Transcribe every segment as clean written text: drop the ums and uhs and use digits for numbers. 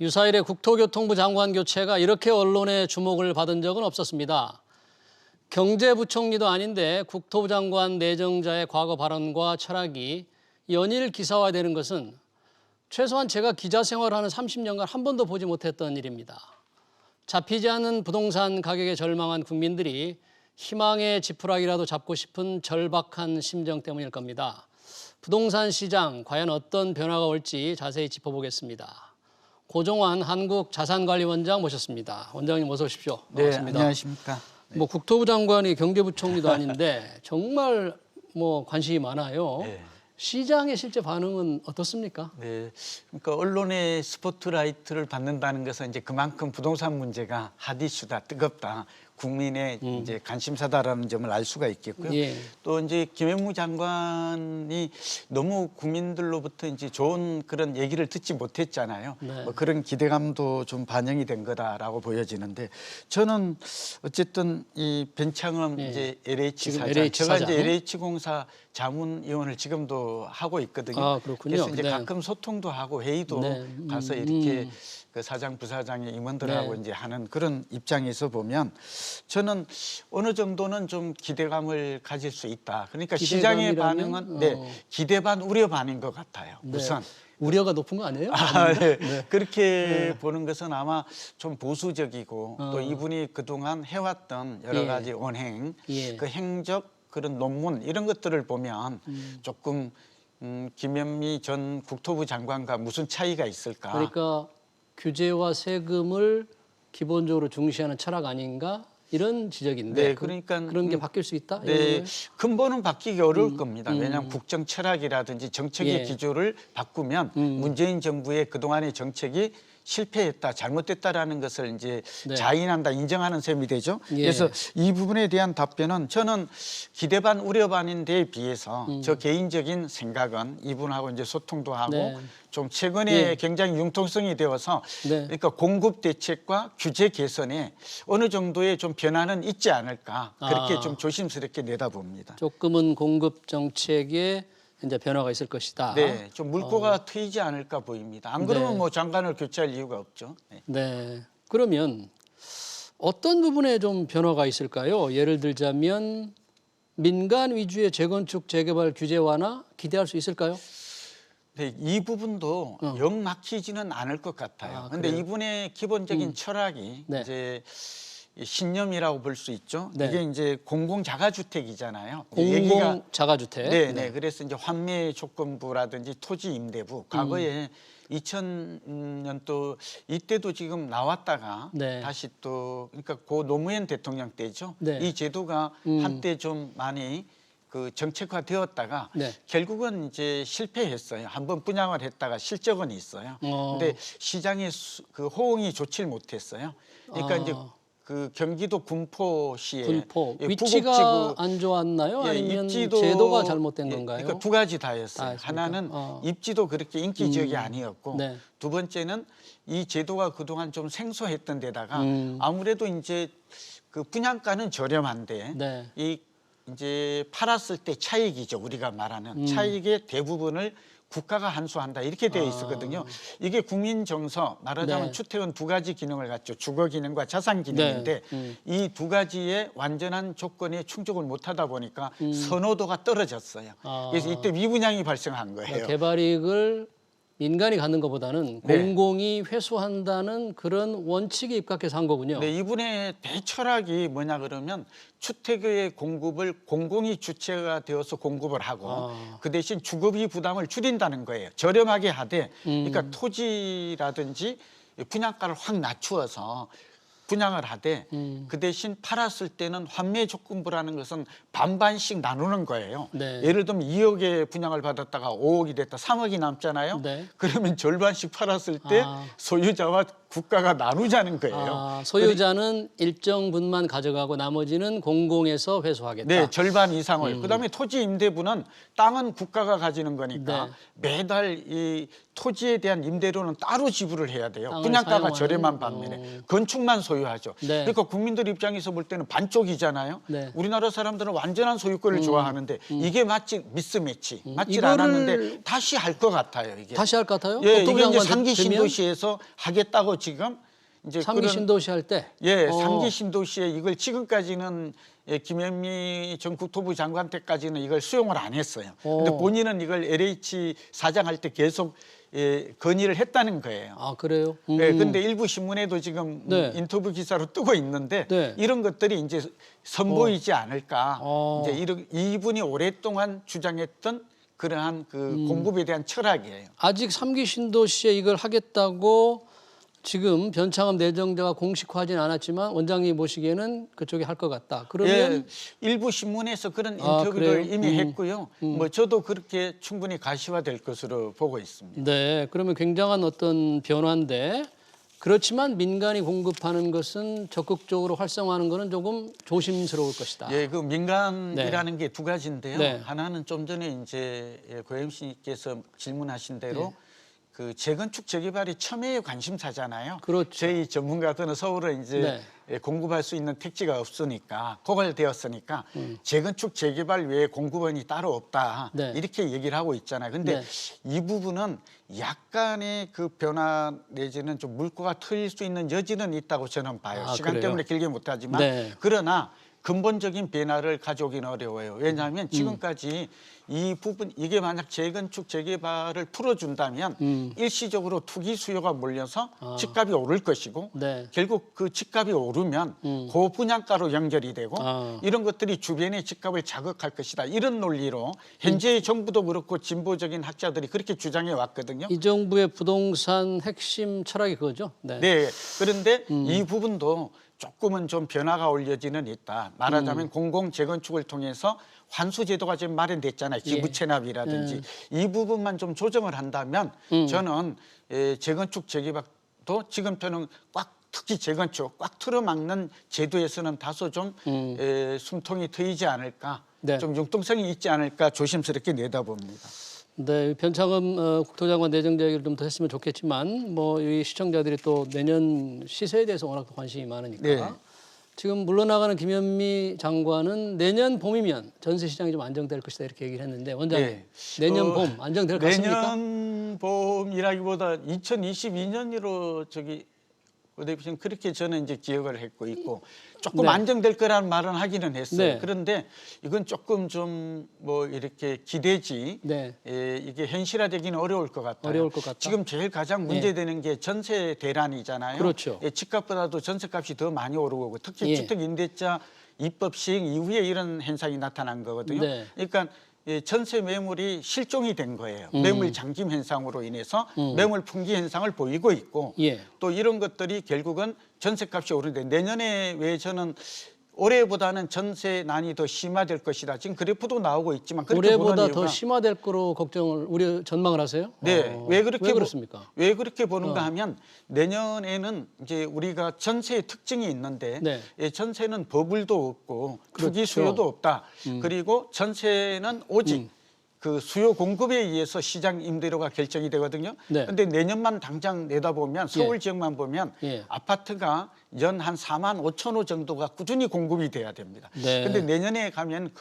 유사일의 국토교통부 장관 교체가 이렇게 언론의 주목을 받은 적은 없었습니다. 경제부총리도 아닌데 국토부 장관 내정자의 과거 발언과 철학이 연일 기사화되는 것은 최소한 제가 기자 생활하는 30년간 한 번도 보지 못했던 일입니다. 잡히지 않는 부동산 가격에 절망한 국민들이 희망의 지푸라기라도 잡고 싶은 절박한 심정 때문일 겁니다. 부동산 시장 과연 어떤 변화가 올지 자세히 짚어보겠습니다. 고종환 한국자산관리원장 모셨습니다. 원장님 어서 오십시오. 반갑습니다. 네, 안녕하십니까. 뭐 국토부 장관이 경제부총리도 아닌데 정말 뭐 관심이 많아요. 네. 시장의 실제 반응은 어떻습니까? 네, 그러니까 언론의 스포트라이트를 받는다는 것은 이제 그만큼 부동산 문제가 핫 이슈다, 뜨겁다, 국민의 이제 관심사다라는 점을 알 수가 있겠고요. 예. 또 이제 김현무 장관이 너무 국민들로부터 이제 좋은 그런 얘기를 듣지 못했잖아요. 네. 뭐 그런 기대감도 좀 반영이 된 거다라고 보여지는데 저는 어쨌든 이 변창흠 예. 이제 LH 지금 사장, LH 제가 사장. 이제 LH공사 자문위원을 지금도 하고 있거든요. 아, 그렇군요. 그래서 이제 네. 가끔 소통도 하고 회의도 네. 가서 이렇게 그 사장 부사장의 임원들하고 네. 이제 하는 그런 입장에서 보면 저는 어느 정도는 좀 기대감을 가질 수 있다. 그러니까 시장의 반응은 네, 기대 반 우려 반인 것 같아요. 네. 우선. 우려가 높은 거 아니에요? 네. 네. 그렇게 보는 것은 아마 좀 보수적이고 또 이분이 그동안 해왔던 여러 예. 가지 언행, 예. 그 행적 그런 논문 이런 것들을 보면 조금 김현미 전 국토부 장관과 무슨 차이가 있을까? 그러니까 규제와 세금을 기본적으로 중시하는 철학 아닌가? 이런 지적인데 네, 그러니까 그런 게 바뀔 수 있다? 이런 네, 거예요? 근본은 바뀌기 어려울 겁니다. 왜냐하면 국정 철학이라든지 정책의 예. 기조를 바꾸면 문재인 정부의 그동안의 정책이 실패했다, 잘못됐다라는 것을 이제 네. 자인한다, 인정하는 셈이 되죠. 예. 그래서 이 부분에 대한 답변은 저는 기대 반 우려 반인 데에 비해서 저 개인적인 생각은 이분하고 이제 소통도 하고 네. 좀 최근에 예. 굉장히 융통성이 되어서 네. 그러니까 공급 대책과 규제 개선에 어느 정도의 좀 변화는 있지 않을까 그렇게 아. 좀 조심스럽게 내다봅니다. 조금은 공급 정책에 이제 변화가 있을 것이다. 네, 좀 물꼬가 트이지 않을까 보입니다. 안 그러면 네. 뭐 장관을 교체할 이유가 없죠. 네. 네. 그러면 어떤 부분에 좀 변화가 있을까요? 예를 들자면 민간 위주의 재건축 재개발 규제 완화 기대할 수 있을까요? 네, 이 부분도 영 막히지는 않을 것 같아요. 아, 그런데 그래요? 이분의 기본적인 철학이 네. 이제 신념이라고 볼 수 있죠. 네. 이게 이제 공공 자가주택이잖아요. 공공 자가주택. 네. 그래서 이제 환매 조건부라든지 토지 임대부 과거에 2000년도 이때도 지금 나왔다가 네. 다시 또 그러니까 고 노무현 대통령 때죠. 네. 이 제도가 한때 좀 많이 그 정책화되었다가 네. 결국은 이제 실패했어요. 한번 분양을 했다가 실적은 있어요. 근데 시장의 그 호응이 좋질 못했어요. 그러니까 이제 그 경기도 군포시에 군포 예, 위치가 부곡지구 안 좋았나요? 예, 아니면 입지도 제도가 잘못된 예, 건가요? 그러니까 두 가지 다였어요. 아, 그렇습니까? 하나는 입지도 그렇게 인기 지역이 아니었고 네. 두 번째는 이 제도가 그동안 좀 생소했던 데다가 아무래도 이제 그 분양가는 저렴한데 네. 이 이제 팔았을 때 차익이죠. 우리가 말하는 차익의 대부분을 국가가 환수한다 이렇게 되어 있었거든요. 이게 국민 정서 말하자면 네. 주택은 두 가지 기능을 갖죠. 주거 기능과 자산 기능인데 이 두 가지의 완전한 조건에 충족을 못하다 보니까 선호도가 떨어졌어요. 그래서 이때 미분양이 발생한 거예요. 그러니까 개발 이익을 민간이 갖는 것보다는 네. 공공이 회수한다는 그런 원칙에 입각해서 한 거군요. 네, 이분의 대철학이 뭐냐 그러면 주택의 공급을 공공이 주체가 되어서 공급을 하고 그 대신 주거비 부담을 줄인다는 거예요. 저렴하게 하되 그러니까 토지라든지 분양가를 확 낮추어서 분양을 하되 그 대신 팔았을 때는 환매 조건부라는 것은 반반씩 나누는 거예요. 네. 예를 들면 2억에 분양을 받았다가 5억이 됐다 3억이 남잖아요. 네. 그러면 절반씩 팔았을 때 소유자와 국가가 나누자는 거예요. 아, 소유자는 일정 분만 가져가고 나머지는 공공에서 회수하겠다. 네, 절반 이상을. 그다음에 토지 임대부는 땅은 국가가 가지는 거니까 매달 이 토지에 대한 임대료는 따로 지불을 해야 돼요. 땅을 분양가가 사용하는- 저렴한 반면에 건축만 소유하죠. 네. 그러니까 국민들 입장에서 볼 때는 반쪽이잖아요. 네. 우리나라 사람들은 완전한 소유권을 좋아하는데 이게 맞질 이거를 않았는데 다시 할 것 같아요. 이게. 다시 할 것 같아요? 예, 이게 국토부 이제 장관 상기 되면 신도시에서 하겠다고 지금 이제 상기 그런- 신도시 할 때. 예, 상기 신도시에 이걸 지금까지는 김현미 전 국토부 장관 때까지는 이걸 수용을 안 했어요. 근데 본인은 이걸 LH 사장할 때 계속 건의를 했다는 거예요. 아, 그래요? 네, 근데 일부 신문에도 지금 네. 인터뷰 기사로 뜨고 있는데 네. 이런 것들이 이제 선보이지 않을까. 어. 이제 이분이 오랫동안 주장했던 그러한 그 공급에 대한 철학이에요. 아직 3기 신도시에 이걸 하겠다고 지금 변창흠 내정자가 공식화하진 않았지만 원장님 보시기에는 그쪽이 할 것 같다. 그러면 예, 일부 신문에서 그런 아, 인터뷰를 그래요? 이미 했고요. 뭐 저도 그렇게 충분히 가시화될 것으로 보고 있습니다. 네, 그러면 굉장한 어떤 변화인데 그렇지만 민간이 공급하는 것은 적극적으로 활성화하는 것은 조금 조심스러울 것이다. 예, 그 민간이라는 게 두 가지인데요. 네. 하나는 좀 전에 이제 고영씨께서 질문하신 대로 네. 그 재건축 재개발이 첨예의 관심사잖아요. 그렇죠. 저희 전문가들은 서울에 이제 공급할 수 있는 택지가 없으니까 고갈되었으니까 재건축 재개발 외에 공급원이 따로 없다. 네. 이렇게 얘기를 하고 있잖아요. 근데 이 부분은 약간의 그 변화 내지는 좀 물꼬가 트일 수 있는 여지는 있다고 저는 봐요. 아, 시간 그래요? 때문에 길게 못하지만 네. 그러나 근본적인 변화를 가져오기는 어려워요. 왜냐하면 지금까지 이 부분 이게 만약 재건축 재개발을 풀어준다면 일시적으로 투기 수요가 몰려서 집값이 오를 것이고 네. 결국 그 집값이 오르면 고분양가로 연결이 되고 아. 이런 것들이 주변의 집값을 자극할 것이다. 이런 논리로 현재 정부도 그렇고 진보적인 학자들이 그렇게 주장해 왔거든요. 이 정부의 부동산 핵심 철학이 그거죠. 네. 네. 그런데 이 부분도 조금은 좀 변화가 올 여지는 있다. 말하자면 공공 재건축을 통해서 환수 제도가 지금 마련됐잖아요. 기부 체납이라든지 이 부분만 좀 조정을 한다면 저는 재건축 재개발도 지금부터는 꽉 특히 재건축 꽉 틀어막는 제도에서는 다소 좀 숨통이 트이지 않을까, 네. 좀 융통성이 있지 않을까 조심스럽게 내다봅니다. 네, 변창흠 국토장관 내정자 얘기를 좀 더 했으면 좋겠지만 뭐 이 시청자들이 또 내년 시세에 대해서 워낙 관심이 많으니까 네. 지금 물러나가는 김현미 장관은 내년 봄이면 전세 시장이 좀 안정될 것이다 이렇게 얘기를 했는데 원장님 네. 내년 봄 안정될 것 같습니까? 내년 봄이라기보다 2022년으로 대표님 그렇게 저는 이제 기억을 했고 있고 조금 네. 안정될 거라는 말은 하기는 했어요. 네. 그런데 이건 조금 좀 뭐 이렇게 기대지 네. 이게 현실화되기는 어려울 것 같아요. 어려울 것 같다. 지금 제일 가장 문제되는 게 전세 대란이잖아요. 그렇죠. 집값보다도 전세값이 더 많이 오르고 특히 예. 주택임대차 입법 시행 이후에 이런 현상이 나타난 거거든요. 네. 그러니까 전세 매물이 실종이 된 거예요. 매물 잠김 현상으로 인해서 매물 풍기 현상을 보이고 있고 예. 또 이런 것들이 결국은 전세값이 오르는데 내년에 왜 저는 올해보다는 전세난이 더 심화될 것이다. 지금 그래프도 나오고 있지만 그렇게 보는 올해보다 이유가 더 심화될 거로 우려 전망을 하세요? 네, 왜 그렇습니까? 왜 그렇게 보는가 하면 내년에는 이제 우리가 전세의 특징이 있는데 네. 전세는 버블도 없고 투기 그렇죠. 수요도 없다. 그리고 전세는 오직 그 수요 공급에 의해서 시장 임대료가 결정이 되거든요. 네. 그런데 내년만 당장 내다보면 서울 지역만 보면 예. 아파트가 연 한 4만 5천 호 정도가 꾸준히 공급이 돼야 됩니다. 네. 근데 내년에 가면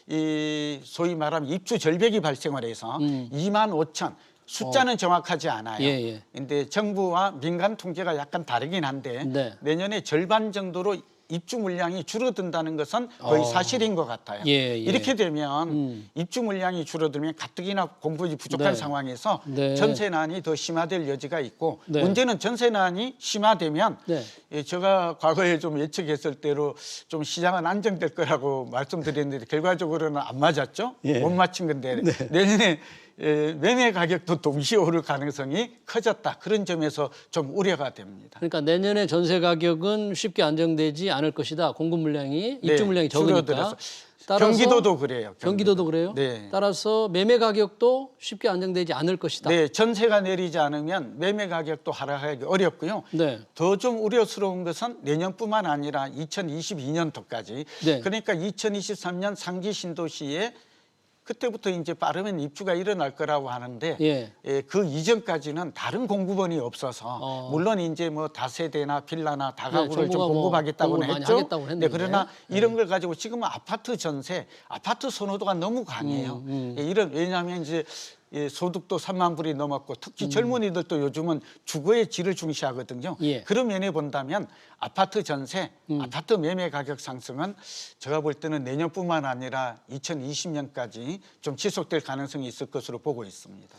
이 소위 말하면 입주 절벽이 발생을 해서 2만 5천 숫자는 정확하지 않아요. 예. 근데 정부와 민간 통계가 약간 다르긴 한데 네. 내년에 절반 정도로 입주 물량이 줄어든다는 것은 거의 사실인 것 같아요. 예. 이렇게 되면 입주 물량이 줄어들면 가뜩이나 공급이 부족한 네. 상황에서 네. 전세난이 더 심화될 여지가 있고 네. 문제는 전세난이 심화되면 네. 제가 과거에 좀 예측했을 대로 좀 시장은 안정될 거라고 말씀드렸는데 결과적으로는 안 맞았죠. 예. 못 맞힌 건데 내년에 매매 가격도 동시에 오를 가능성이 커졌다. 그런 점에서 좀 우려가 됩니다. 그러니까 내년에 전세 가격은 쉽게 안정되지 않을 것이다. 공급 물량이 입주 물량이 적으니까. 줄어들어서. 따라서 경기도도 그래요. 경기도도 그래요? 네. 따라서 매매 가격도 쉽게 안정되지 않을 것이다. 네, 전세가 내리지 않으면 매매 가격도 하락하기 어렵고요. 네. 더 좀 우려스러운 것은 내년뿐만 아니라 2022년도까지. 네. 그러니까 2023년 상기 신도시에 그때부터 이제 빠르면 입주가 일어날 거라고 하는데 예. 그 이전까지는 다른 공급원이 없어서 물론 이제 뭐 다세대나 빌라나 다가구를 좀 정부가 뭐 공급하겠다고는 공급을 많이 했죠. 하겠다고 했는데. 그러나 이런 걸 가지고 지금은 아파트 전세, 아파트 선호도가 너무 강해요. 왜냐하면 이제 소득도 3만 불이 넘었고 특히 젊은이들도 요즘은 주거의 질을 중시하거든요. 예. 그런 면에 본다면 아파트 전세, 아파트 매매 가격 상승은 제가 볼 때는 내년뿐만 아니라 2020년까지 좀 지속될 가능성이 있을 것으로 보고 있습니다.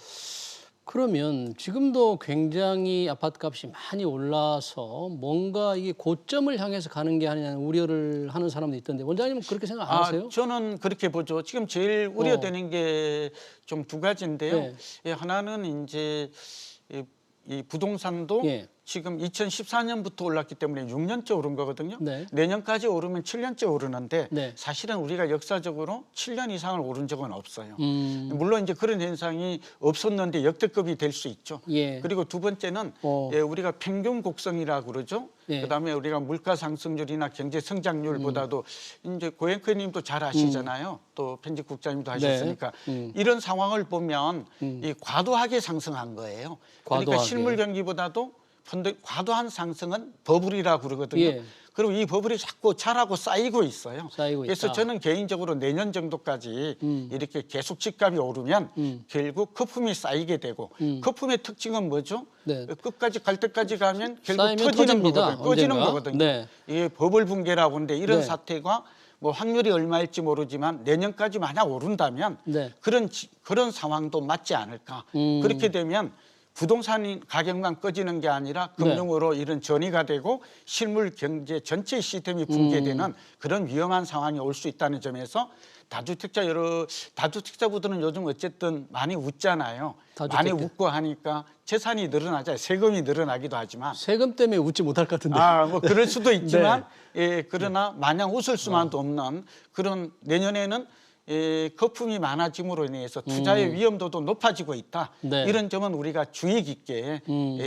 그러면 지금도 굉장히 아파트 값이 많이 올라서 뭔가 이게 고점을 향해서 가는 게 아니냐는 우려를 하는 사람도 있던데 원장님은 그렇게 생각 안 하세요? 저는 그렇게 보죠. 지금 제일 우려되는 게 좀 두 가지인데요. 네. 하나는 이제 이 부동산도 예. 지금 2014년부터 올랐기 때문에 6년째 오른 거거든요. 네. 내년까지 오르면 7년째 오르는데 네. 사실은 우리가 역사적으로 7년 이상을 오른 적은 없어요. 음. 물론 이제 그런 현상이 없었는데 역대급이 될 수 있죠. 예. 그리고 두 번째는 우리가 평균 곡성이라고 그러죠. 예. 그다음에 우리가 물가 상승률이나 경제 성장률보다도 이제 고영표님도 잘 아시잖아요. 또 편집국장님도 하셨으니까 이런 상황을 보면 이 과도하게 상승한 거예요. 그러니까 과도하게. 실물 경기보다도 과도한 상승은 버블이라고 그러거든요. 예. 그리고 이 버블이 자꾸 자라고 쌓이고 있어요. 쌓이고 그래서 있다. 저는 개인적으로 내년 정도까지 이렇게 계속 집값이 오르면 결국 거품이 쌓이게 되고 거품의 특징은 뭐죠? 네. 끝까지 갈 때까지 가면 결국 쌓이면 터지는 터집니다, 거거든요. 꺼지는 언젠가. 거거든요. 네. 이게 버블 붕괴라고 하는데 이런 네. 사태가 뭐 확률이 얼마일지 모르지만 내년까지 만약 오른다면 네. 그런 상황도 맞지 않을까. 그렇게 되면 부동산 가격만 꺼지는 게 아니라 금융으로 이런 전이가 되고 실물 경제 전체 시스템이 붕괴되는 그런 위험한 상황이 올 수 있다는 점에서 다주택자분들은 요즘 어쨌든 많이 웃잖아요. 많이 웃고 하니까 재산이 늘어나잖아요. 세금이 늘어나기도 하지만 세금 때문에 웃지 못할 것 같은데. 뭐 그럴 수도 있지만 그러나 마냥 웃을 수만도 없는 그런 내년에는 거품이 많아짐으로 인해서 투자의 위험도도 높아지고 있다. 네. 이런 점은 우리가 주의 깊게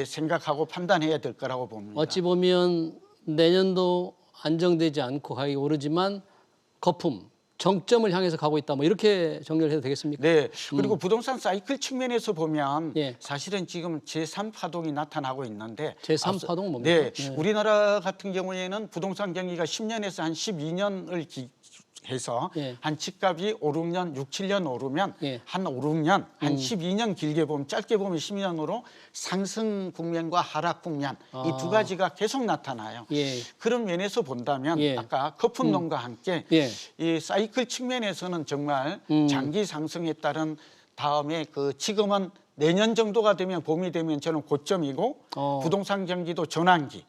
생각하고 판단해야 될 거라고 봅니다. 어찌 보면 내년도 안정되지 않고 가격이 오르지만 거품, 정점을 향해서 가고 있다. 뭐 이렇게 정리를 해도 되겠습니까? 네. 그리고 부동산 사이클 측면에서 보면 예. 사실은 지금 제3파동이 나타나고 있는데 제3파동은 뭡니까? 네. 우리나라 같은 경우에는 부동산 경기가 10년에서 한 12년을 해서 예. 한 집값이 5, 6년, 6, 7년 오르면 예. 한 5, 6년, 한 12년 길게 보면 짧게 보면 10년으로 상승 국면과 하락 국면 이 두 가지가 계속 나타나요. 예. 그런 면에서 본다면 예. 아까 거품론과 함께 예. 이 사이클 측면에서는 정말 장기 상승에 따른 다음에 지금은 내년 정도가 되면 봄이 되면 저는 고점이고 부동산 경기도 전환기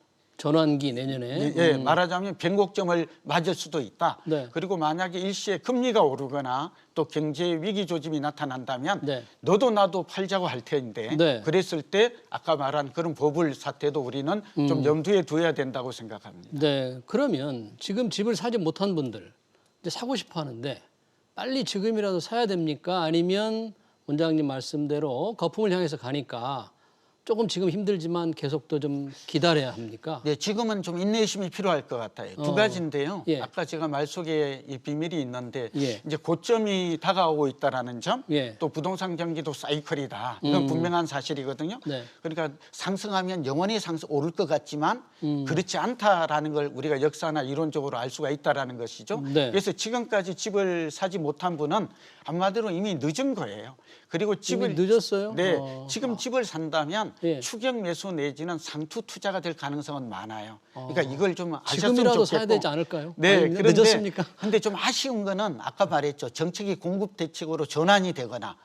내년에. 말하자면 변곡점을 맞을 수도 있다. 네. 그리고 만약에 일시에 금리가 오르거나 또 경제 위기 조짐이 나타난다면 네. 너도 나도 팔자고 할 텐데 네. 그랬을 때 아까 말한 그런 버블 사태도 우리는 좀 염두에 둬야 된다고 생각합니다. 네. 그러면 지금 집을 사지 못한 분들 이제 사고 싶어 하는데 빨리 지금이라도 사야 됩니까? 아니면 원장님 말씀대로 거품을 향해서 가니까 조금 지금 힘들지만 계속 또 좀 기다려야 합니까? 네, 지금은 좀 인내심이 필요할 것 같아요. 두 가지인데요. 예. 아까 제가 말 속에 이 비밀이 있는데 예. 이제 고점이 다가오고 있다라는 점, 예. 또 부동산 경기도 사이클이다. 이건 분명한 사실이거든요. 네. 그러니까 상승하면 영원히 오를 것 같지만 그렇지 않다라는 걸 우리가 역사나 이론적으로 알 수가 있다라는 것이죠. 네. 그래서 지금까지 집을 사지 못한 분은 한마디로 이미 늦은 거예요. 그리고 집을 이미 늦었어요? 네, 지금 집을 산다면 예. 추격 매수 내지는 상투 투자가 될 가능성은 많아요. 그러니까 이걸 좀 아셨으면 지금이라도 좋겠고. 사야 되지 않을까요? 네, 아니면 그런데 늦었습니까? 근데 좀 아쉬운 거는 아까 말했죠. 정책이 공급 대책으로 전환이 되거나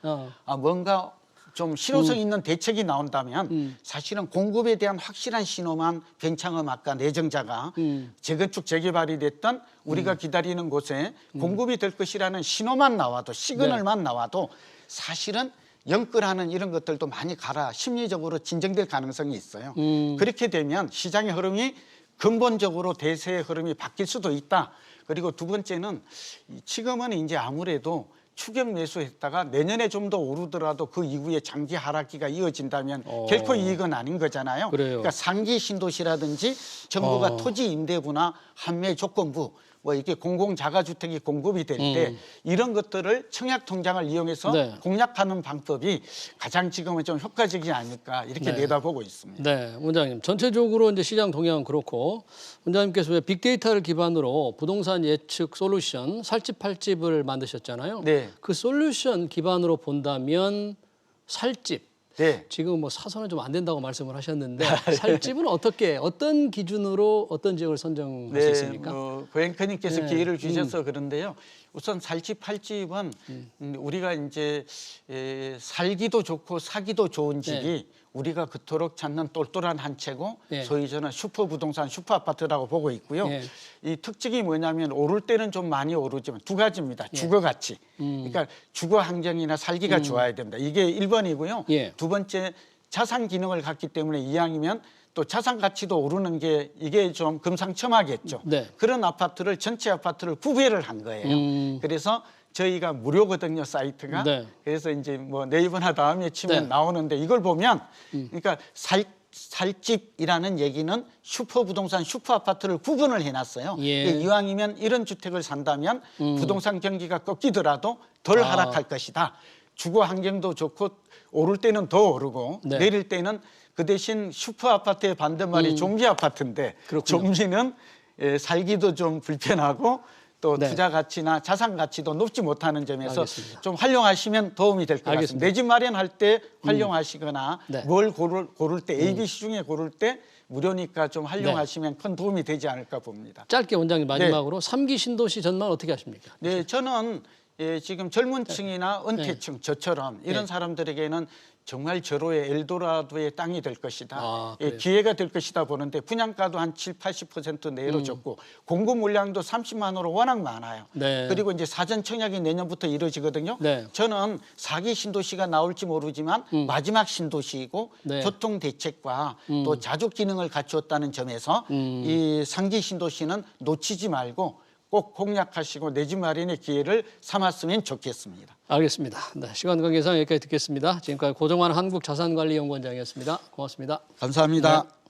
뭔가 좀 실효성 있는 대책이 나온다면 사실은 공급에 대한 확실한 신호만 변창흠 아까 내정자가 재건축 재개발이 됐던 우리가 기다리는 곳에 공급이 될 것이라는 신호만 나와도 시그널만 나와도 사실은 영끌하는 이런 것들도 많이 심리적으로 진정될 가능성이 있어요. 그렇게 되면 시장의 흐름이 근본적으로 대세의 흐름이 바뀔 수도 있다. 그리고 두 번째는 지금은 이제 아무래도 추격 매수했다가 내년에 좀 더 오르더라도 그 이후에 장기 하락기가 이어진다면 결코 이익은 아닌 거잖아요. 그래요. 그러니까 상기 신도시라든지 정부가 토지 임대부나 판매 조건부 뭐 이렇게 공공 자가주택이 공급이 될 때 이런 것들을 청약 통장을 이용해서 네. 공략하는 방법이 가장 지금은 좀 효과적이지 않을까 이렇게 네. 내다보고 있습니다. 네, 원장님. 전체적으로 이제 시장 동향은 그렇고 원장님께서 왜 빅데이터를 기반으로 부동산 예측 솔루션 살집 팔집을 만드셨잖아요. 네. 그 솔루션 기반으로 본다면 살집 네. 지금 뭐 사서는 좀 안 된다고 말씀을 하셨는데 살집은 어떻게 어떤 기준으로 어떤 지역을 선정할 수 있습니까? 고행커님께서 네. 기회를 주셔서 그런데요. 우선 살집 팔집은 우리가 이제 살기도 좋고 사기도 좋은 집이 네. 우리가 그토록 찾는 똘똘한 한 채고 네. 소위 저는 슈퍼 부동산 슈퍼 아파트라고 보고 있고요. 네. 이 특징이 뭐냐면 오를 때는 좀 많이 오르지만 두 가지입니다. 주거 가치. 그러니까 주거 환경이나 살기가 좋아야 됩니다. 이게 1번이고요. 예. 두 번째 자산 기능을 갖기 때문에 이왕이면 또 자산 가치도 오르는 게 이게 좀 금상첨화겠죠. 네. 그런 아파트를 전체 아파트를 구별을 한 거예요. 그래서 저희가 무료거든요, 사이트가. 네. 그래서 이제 뭐 네이버나 다음에 치면 네. 나오는데 이걸 보면 그러니까 살집이라는 얘기는 슈퍼 부동산 슈퍼 아파트를 구분을 해놨어요. 예. 이왕이면 이런 주택을 산다면 부동산 경기가 꺾이더라도 덜 하락할 것이다. 주거 환경도 좋고 오를 때는 더 오르고 네. 내릴 때는 그 대신 슈퍼 아파트의 반대말이 좀비 아파트인데 그렇군요. 좀비는 살기도 좀 불편하고 또 네. 투자 가치나 자산 가치도 높지 못하는 점에서 알겠습니다. 좀 활용하시면 도움이 될 것 알겠습니다. 같습니다. 내 집 마련할 때 활용하시거나 네. 뭘 고를 때 ABC 중에 고를 때 무료니까 좀 활용하시면 큰 도움이 되지 않을까 봅니다. 짧게 원장님 마지막으로 삼기 신도시 전망 어떻게 하십니까? 네, 저는 지금 젊은 층이나 은퇴층 저처럼 이런 네. 사람들에게는 정말 절호의 엘도라도의 땅이 될 것이다. 아, 그래요? 기회가 될 것이다 보는데 분양가도 한 70-80% 내로 줬고 공급 물량도 30만 호로 워낙 많아요. 네. 그리고 이제 사전 청약이 내년부터 이루어지거든요. 네. 저는 4기 신도시가 나올지 모르지만 마지막 신도시이고 네. 교통 대책과 또 자족 기능을 갖추었다는 점에서 이 3기 신도시는 놓치지 말고 꼭 공략하시고 내 집 마련의 기회를 삼았으면 좋겠습니다. 알겠습니다. 네, 시간 관계상 여기까지 듣겠습니다. 지금까지 고정환 한국자산관리연구원장이었습니다. 고맙습니다. 감사합니다. 네.